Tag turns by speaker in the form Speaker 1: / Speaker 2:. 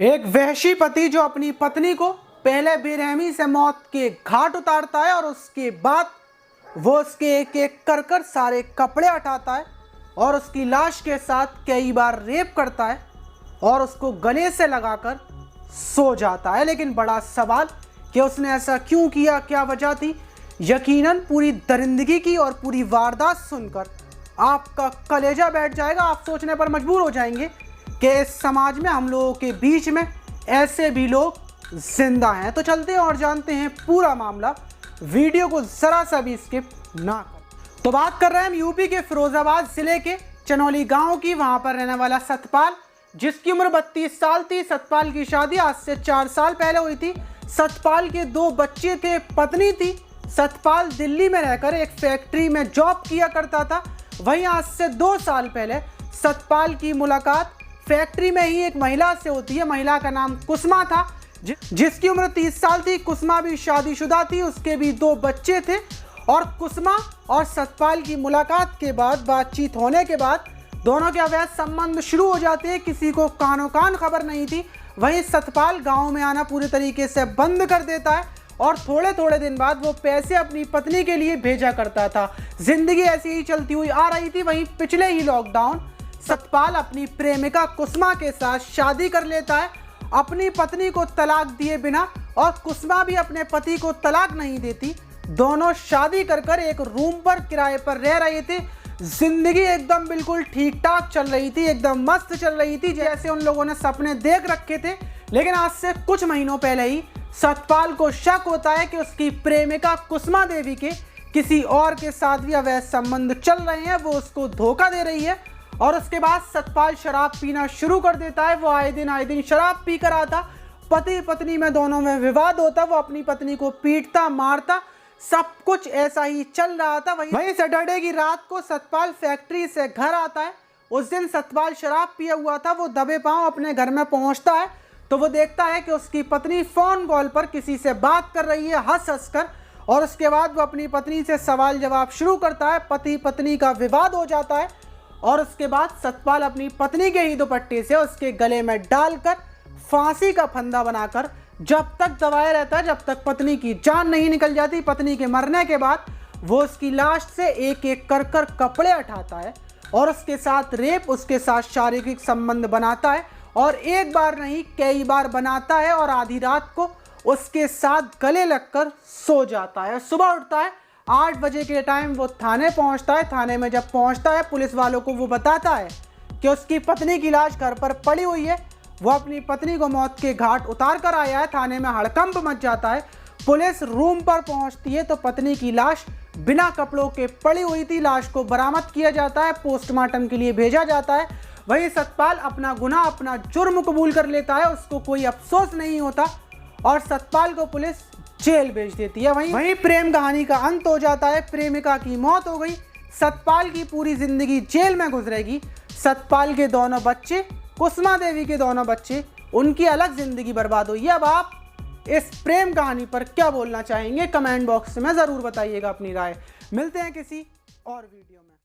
Speaker 1: एक वहशी पति जो अपनी पत्नी को पहले बेरहमी से मौत के घाट उतारता है और उसके बाद वो उसके एक एक कर कर सारे कपड़े हटाता है और उसकी लाश के साथ कई बार रेप करता है और उसको गले से लगाकर सो जाता है। लेकिन बड़ा सवाल कि उसने ऐसा क्यों किया, क्या वजह थी? यकीनन पूरी दरिंदगी की और पूरी वारदात सुनकर आपका कलेजा बैठ जाएगा। आप सोचने पर मजबूर हो जाएंगे कि इस समाज में हम लोगों के बीच में ऐसे भी लोग जिंदा हैं। तो चलते हैं और जानते हैं पूरा मामला। वीडियो को जरा सा भी स्किप ना करें। तो बात कर रहे हैं हम यूपी के फिरोजाबाद जिले के चनौली गांव की। वहां पर रहने वाला सतपाल, जिसकी उम्र 32 साल थी। सतपाल की शादी आज से 4 साल पहले हुई थी। सतपाल के 2 बच्चे थे, पत्नी थी। सतपाल दिल्ली में रहकर एक फैक्ट्री में जॉब किया करता था। वहीं आज से 2 साल पहले सतपाल की मुलाकात फैक्ट्री में ही एक महिला से होती है। महिला का नाम कुसुमा था, जिसकी उम्र 30 साल थी। कुसुमा भी शादीशुदा थी, उसके भी 2 बच्चे थे। और कुसुमा और सतपाल की मुलाकात के बाद, बातचीत होने के बाद दोनों के अवैध संबंध शुरू हो जाते हैं। किसी को कानो कान खबर नहीं थी। वहीं सतपाल गांव में आना पूरी तरीके से बंद कर देता है और थोड़े थोड़े दिन बाद वो पैसे अपनी पत्नी के लिए भेजा करता था। जिंदगी ऐसी ही चलती हुई आ रही थी। वहीं पिछले ही लॉकडाउन सतपाल अपनी प्रेमिका कुसुमा के साथ शादी कर लेता है, अपनी पत्नी को तलाक दिए बिना। और कुसुमा भी अपने पति को तलाक नहीं देती। दोनों शादी कर कर एक रूम पर किराए पर रह रहे थे। जिंदगी एकदम बिल्कुल ठीक ठाक चल रही थी, एकदम मस्त चल रही थी, जैसे उन लोगों ने सपने देख रखे थे। लेकिन आज से कुछ महीनों पहले ही सतपाल को शक होता है कि उसकी प्रेमिका कुसुमा देवी के किसी और के साथ भी अवैध संबंध चल रहे हैं, वो उसको धोखा दे रही है। और उसके बाद सतपाल शराब पीना शुरू कर देता है। वो आए दिन शराब पी कर आता। पति पत्नी में दोनों में विवाद होता। वो अपनी पत्नी को पीटता, मारता, सब कुछ ऐसा ही चल रहा था। वहीं सैटरडे की रात को सतपाल फैक्ट्री से घर आता है। उस दिन सतपाल शराब पिया हुआ था। वो दबे पांव अपने घर में पहुंचता है तो वो देखता है कि उसकी पत्नी फोन कॉल पर किसी से बात कर रही है, हंस हंस कर। और उसके बाद वो अपनी पत्नी से सवाल जवाब शुरू करता है। पति पत्नी का विवाद हो जाता है और उसके बाद सतपाल अपनी पत्नी के ही दुपट्टे से उसके गले में डालकर फांसी का फंदा बनाकर जब तक दबाए रहता है, जब तक पत्नी की जान नहीं निकल जाती। पत्नी के मरने के बाद वो उसकी लाश से एक एक कर कर कपड़े हटाता है और उसके साथ रेप, उसके साथ शारीरिक संबंध बनाता है। और एक बार नहीं, कई बार बनाता है। और आधी रात को उसके साथ गले लगकर सो जाता है। सुबह उठता है 8 बजे के टाइम, वो थाने पहुंचता है। थाने में जब पहुंचता है, पुलिस वालों को वो बताता है कि उसकी पत्नी की लाश घर पर पड़ी हुई है। वो अपनी पत्नी को मौत के घाट उतार कर आया है। थाने में हड़कंप मच जाता है। पुलिस रूम पर पहुंचती है तो पत्नी की लाश बिना कपड़ों के पड़ी हुई थी। लाश को बरामद किया जाता है, पोस्टमार्टम के लिए भेजा जाता है। वहीं सतपाल अपना गुनाह, अपना जुर्म कबूल कर लेता है। उसको कोई अफसोस नहीं होता और सतपाल को पुलिस जेल भेज देती है। वहीं प्रेम कहानी का अंत हो जाता है। प्रेमिका की मौत हो गई। सतपाल की पूरी जिंदगी जेल में गुजरेगी। सतपाल के दोनों बच्चे, कुसुमा देवी के दोनों बच्चे, उनकी अलग जिंदगी बर्बाद हुई है। अब आप इस प्रेम कहानी पर क्या बोलना चाहेंगे? कमेंट बॉक्स में ज़रूर बताइएगा अपनी राय। मिलते हैं किसी और वीडियो में।